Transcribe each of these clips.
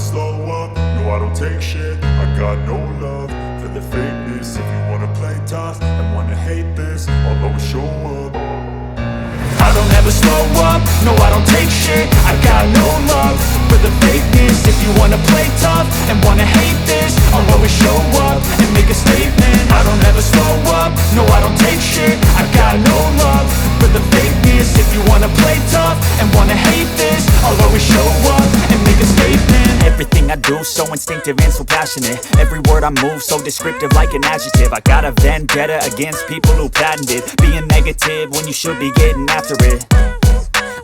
slow up, no I don't take shit. I got no love for the fakeness. If you wanna play tough and wanna hate this, I'll always show up. I don't ever slow up, no I don't take shit. I got no love for the fakeness. If you wanna play tough and wanna hate this, I'll always show up and make a statement. I don't ever slow up, no I don't take shit. I got no love for the fakeness. If you wanna play tough and wanna hate this, I'll always show up and make a statement. Everything I do so instinctive and so passionate. Every word I move so descriptive like an adjective. I got a vendetta against people who patented being negative when you should be getting after it.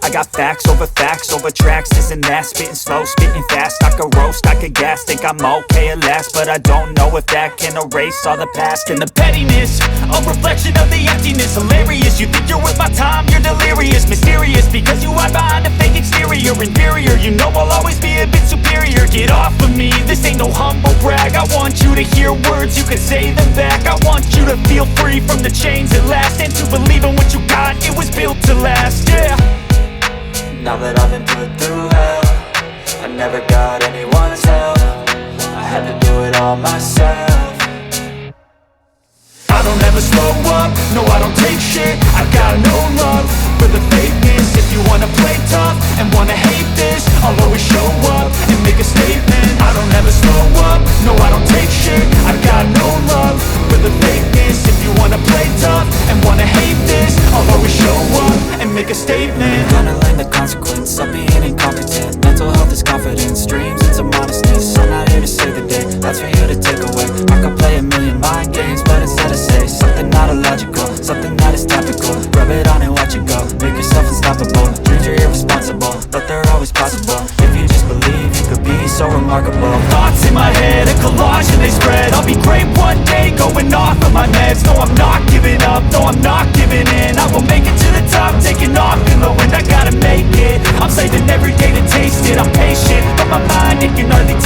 I got facts over tracks, this and that. Spitting slow, spitting fast, I could roast, I could gas. Think I'm okay at last, but I don't know if that can erase all the past. And the pettiness, a reflection of the emptiness. Hilarious, you think you're worth my time, you're delirious. Mysterious, because you hide behind a fake exterior. Inferior, you know I'll always be a bit superior. Get off of me, this ain't no humble brag. I want you to hear words, you can say them back. I want you to feel free from the chains at last, and to believe in what you got, it was built to last, yeah. Now that I've been put through hell, I never got anyone's help. I had to do it all myself. I don't ever slow up, no I don't take shit. I got no love for the fakeness. If you wanna play tough and wanna hate this, I'll always show up and make a statement. I don't ever slow up, no I don't take shit. I got no love for the fakeness. If you wanna play tough and wanna hate this, I'll always show up and make a statement. Gonna learn the consequence of being incompetent. Mental health is confidence, dreams into modestness. I'm not here to save the day, that's for you to take away. I could play a million mind games, but instead I say something not illogical, something that is topical. Rub it on and watch it go, make yourself unstoppable. Dreams are irresponsible, but they're always possible. If you just believe, you could be so remarkable. Thoughts in my head, a collage and they spread. I'll be great one day, going off of my meds. No, I'm not giving up, no, I'm not giving in. I will make it to the top, taking off in the wind. I gotta make it, I'm saving every day to taste it. I'm patient, but my mind, it can hardly